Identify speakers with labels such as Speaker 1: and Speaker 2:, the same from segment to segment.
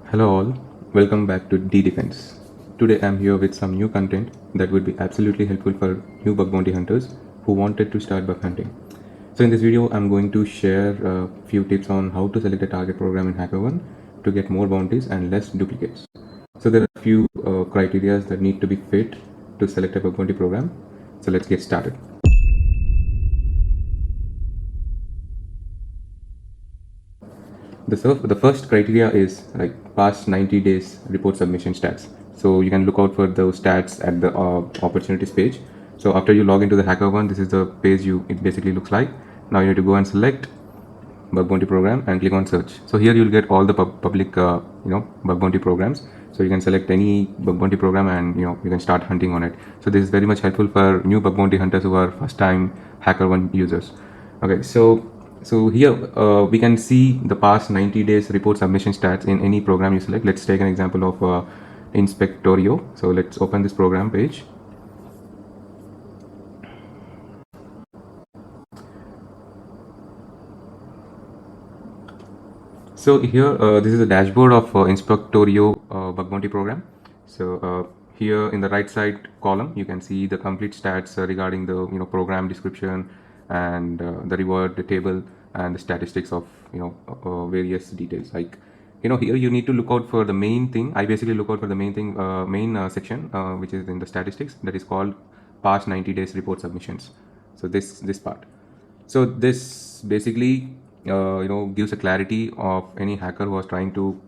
Speaker 1: Hello all, welcome back to D Defense. Today I'm here with some new content that would be absolutely helpful for new bug bounty hunters who wanted to start bug hunting. So in this video I'm going to share a few tips on how to select a target program in HackerOne to get more bounties and less duplicates. So there are a few criteria that need to be fit to select a bug bounty program. So let's get started. The first criteria is like past 90 days report submission stats. So you can look out for those stats at the opportunities page. So after you log into the HackerOne, this is the page it basically looks like. Now you need to go and select bug bounty program and click on search. So here you'll get all the public bug bounty programs. So you can select any bug bounty program and you can start hunting on it. So this is very much helpful for new bug bounty hunters who are first time HackerOne users. Okay, so here we can see the past 90 days report submission stats in any program you select. Let's take an example of Inspectorio. So let's open this program page. So here, this is a dashboard of Inspectorio bug bounty program. So here in the right side column, you can see the complete stats regarding the program description and the reward, the table, and the statistics of various details. Like here you need to look out for the main thing. I basically look out for the main thing, main section, which is in the statistics, that is called past 90 days report submissions. So this part. So this basically gives a clarity of any hacker who was trying to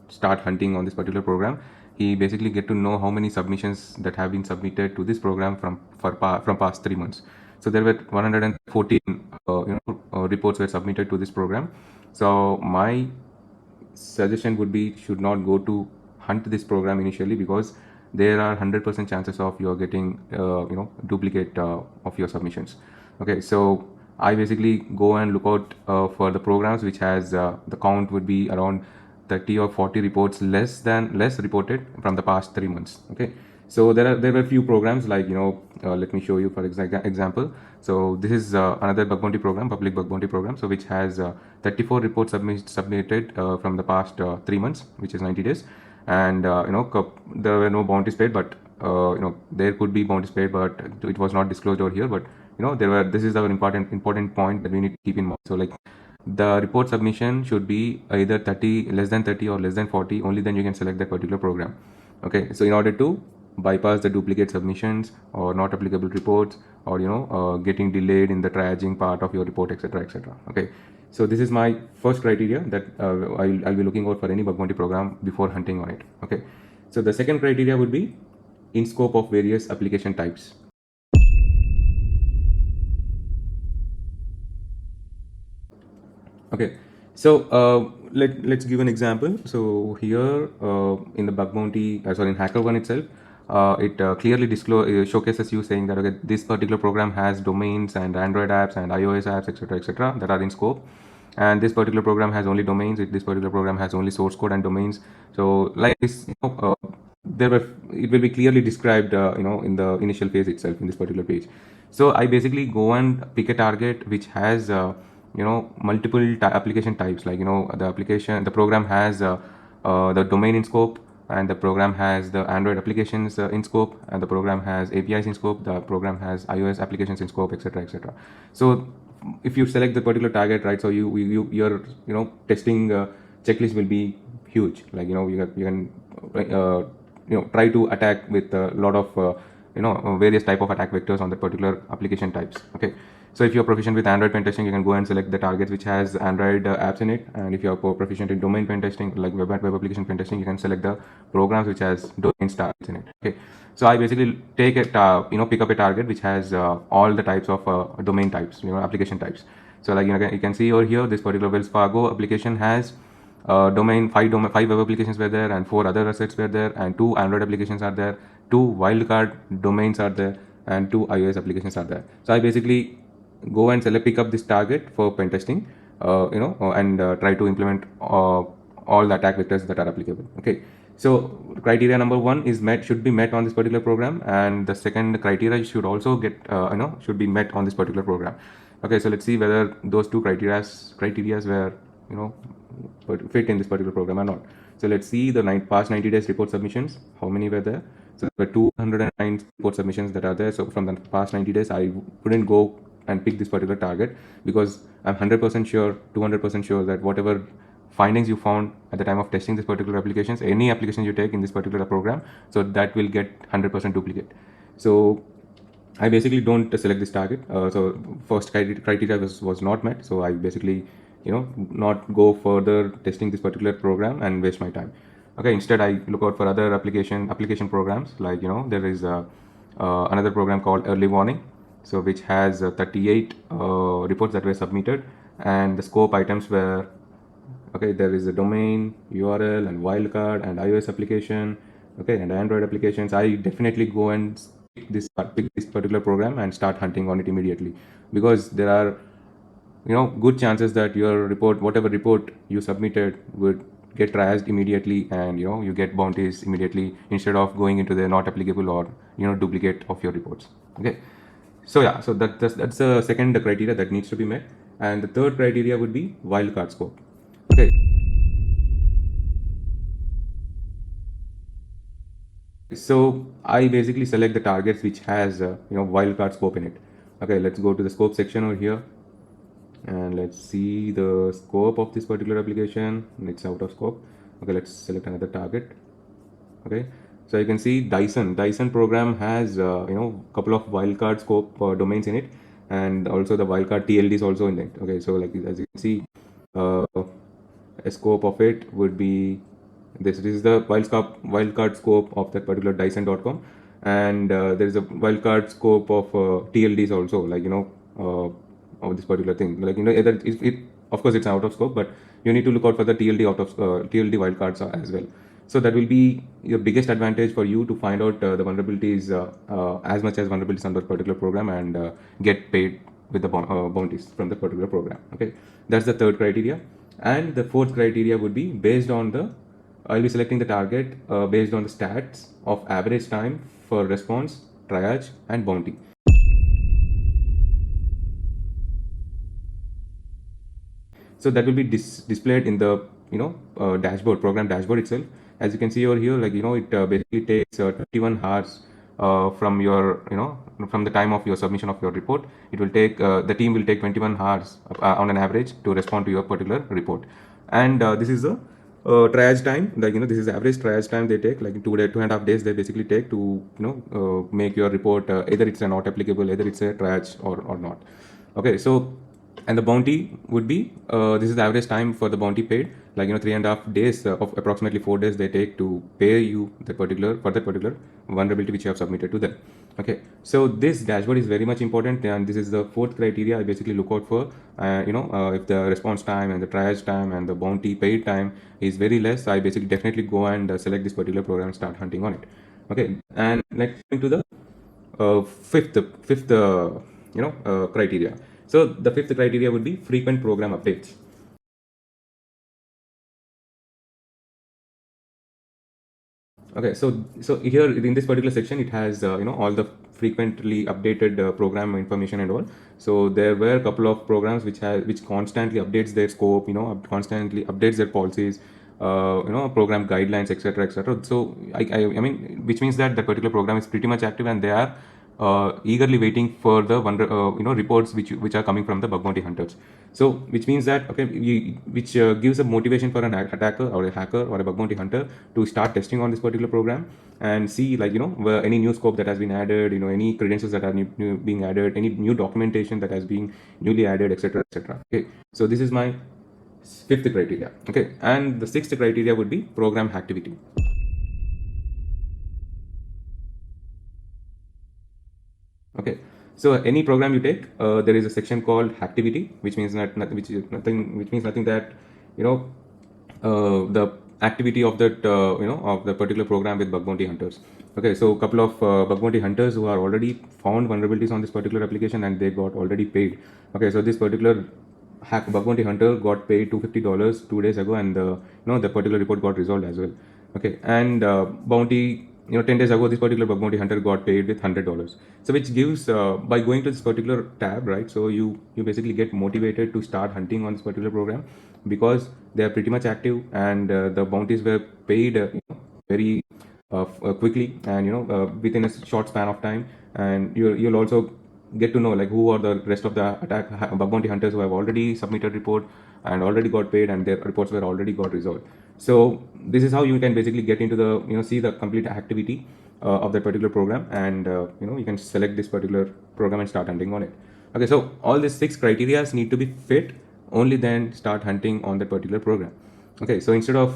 Speaker 1: start hunting on this particular program. He basically get to know how many submissions that have been submitted to this program from past 3 months. So there were 114 reports were submitted to this program. So my suggestion would be should not go to hunt this program initially, because there are 100% chances of you are getting duplicate of your submissions. Okay, so I basically go and look out for the programs which has the count would be around 30 or 40 reports less reported from the past 3 months. Okay, so there were few programs like let me show you for example. So this is another bug bounty program, public bug bounty program, so which has 34 reports submitted from the past 3 months, which is 90 days. And there were no bounties paid, but there could be bounties paid, but it was not disclosed over here. But this is our important point that we need to keep in mind. So like the report submission should be either 30, less than 30 or less than 40. Only then you can select that particular program. Okay, so in order to bypass the duplicate submissions or not applicable reports, or getting delayed in the triaging part of your report, etc., etc. Okay, so this is my first criteria that I'll be looking out for any bug bounty program before hunting on it. Okay, so the second criteria would be in scope of various application types. Okay, so let's give an example. So here in the bug bounty, in HackerOne itself, it clearly showcases you saying that okay, this particular program has domains and Android apps and iOS apps, etc., that are in scope, and this particular program has only domains. This particular program has only source code and domains. So like this, it will be clearly described, in the initial phase itself in this particular page. So I basically go and pick a target which has multiple application types, like the program has the domain in scope, and the program has the Android applications in scope, and the program has APIs in scope, the program has iOS applications in scope, etc., etc. So if you select the particular target, right, so your testing checklist will be huge. Like you can try to attack with a lot of various type of attack vectors on the particular application types. Okay, so if you're proficient with Android pen testing, you can go and select the targets which has Android apps in it. And if you're proficient in domain pen testing, like web application pen testing, you can select the programs which has domain stars in it. Okay, so I basically take it pick up a target which has all the types of domain types, application types. So like you can see over here, this particular Wells Fargo application has five web applications were there, and 4 other assets were there, and 2 Android applications are there, 2 wildcard domains are there, and 2 iOS applications are there. So I basically go and pick up this target for pen testing, and try to implement all the attack vectors that are applicable. Okay, so criteria number 1 is should be met on this particular program, and the second criteria should also should be met on this particular program. Okay, so let's see whether those two criteria were fit in this particular program or not. So let's see the past 90 days report submissions, how many were there. So there were 209 report submissions that are there. So from the past 90 days, I wouldn't go and pick this particular target, because I'm 100% sure, 200% sure that whatever findings you found at the time of testing this particular applications, any application you take in this particular program, so that will get 100% duplicate. So I basically don't select this target. So first criteria was not met. So I basically, not go further testing this particular program and waste my time. Okay, instead I look out for other application programs, like there is another program called Early Warning, so which has 38 reports that were submitted, and the scope items were, okay, there is a domain, URL, and wildcard, and iOS application, okay, and Android applications. I definitely go and pick this particular program and start hunting on it immediately, because there are good chances that your report, whatever report you submitted, would get triaged immediately, and you get bounties immediately, instead of going into the not applicable or duplicate of your reports. Okay, so yeah, so that's the second criteria that needs to be met. And the third criteria would be wildcard scope. Okay, so I basically select the targets which has wildcard scope in it. Okay, let's go to the scope section over here, and let's see the scope of this particular application. It's out of scope. Okay, let's select another target. Okay, so you can see Dyson program has couple of wildcard scope domains in it, and also the wildcard TLDs also in it. Okay, so like as you can see, uh, a scope of it would be this. This is the wildcard scope of that particular Dyson.com, and there is a wildcard scope of TLDs also, like of this particular thing. Like either it of course it's out of scope, but you need to look out for the TLD TLD wildcards as well. So that will be your biggest advantage for you to find out the vulnerabilities, as much as vulnerabilities on that particular program, and get paid with the bounties from the particular program. Okay, that's the third criteria. And the fourth criteria would be based on the, I'll be selecting the target based on the stats of average time for response, triage, and bounty. So that will be displayed in the dashboard, program dashboard itself. As you can see over here, like it basically takes 21 hours from your from the time of your submission of your report. It will take the team will take 21 hours on an average to respond to your particular report. And this is the triage time, like this is the average triage time they take, like 2.5 days they basically take to make your report, either it's a not applicable, either it's a triage or not. Okay, so and the bounty would be this is the average time for the bounty paid, like 3.5 days of approximately 4 days they take to pay you the particular for that particular vulnerability which you have submitted to them. Okay, so this dashboard is very much important, and this is the fourth criteria I basically look out for. If the response time and the triage time and the bounty paid time is very less, I basically definitely go and select this particular program and start hunting on it. Okay, and next to the fifth criteria. So the fifth criteria would be frequent program updates. Okay, so here in this particular section, it has all the frequently updated program information and all. So there were a couple of programs which constantly updates their scope, constantly updates their policies, program guidelines, etc., etc. So I mean, which means that the particular program is pretty much active, and they are eagerly waiting for the reports which are coming from the bug bounty hunters. So which means that, okay, which gives a motivation for an attacker or a hacker or a bug bounty hunter to start testing on this particular program and see, like where any new scope that has been added, any credentials that are being added, any new documentation that has been newly added, etc., etc. Okay, so this is my fifth criteria. Okay, and the sixth criteria would be program activity. Okay, so any program you take, there is a section called activity, which means which means nothing that the activity of that of the particular program with bug bounty hunters. Okay, so a couple of bug bounty hunters who are already found vulnerabilities on this particular application, and they got already paid. Okay, so this particular bug bounty hunter got paid $250 2 days ago, and the particular report got resolved as well. Okay, and bounty, 10 days ago, this particular bug bounty hunter got paid with $100. So which gives, by going to this particular tab, right, so you basically get motivated to start hunting on this particular program, because they are pretty much active, and the bounties were paid very quickly, and within a short span of time. And you'll also get to know like who are the rest of the bug bounty hunters who have already submitted report and already got paid, and their reports were already got resolved. So this is how you can basically get into the see the complete activity of that particular program, and you can select this particular program and start hunting on it. Okay, so all these 6 criteria need to be fit, only then start hunting on that particular program. Okay, so instead of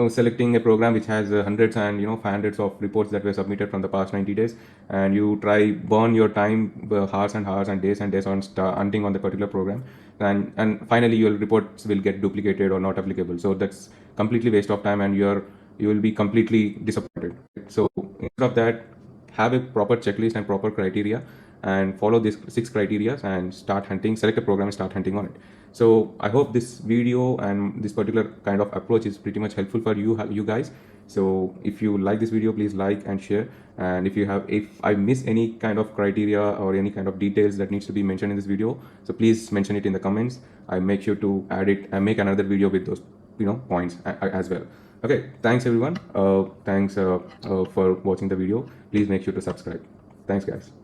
Speaker 1: selecting a program which has hundreds and hundreds of reports that were submitted from the past 90 days, and you try burn your time hours and hours and days on hunting on the particular program, and finally your reports will get duplicated or not applicable. So that's completely waste of time, and you will be completely disappointed. So instead of that, have a proper checklist and proper criteria, and follow these 6 criteria and start hunting. Select a program and start hunting on it. So I hope this video and this particular kind of approach is pretty much helpful for you guys. So if you like this video, please like and share. And if I miss any kind of criteria or any kind of details that needs to be mentioned in this video, so please mention it in the comments. I make sure to add it and make another video with those points as well. Okay, thanks everyone. Thanks for watching the video. Please make sure to subscribe. Thanks guys.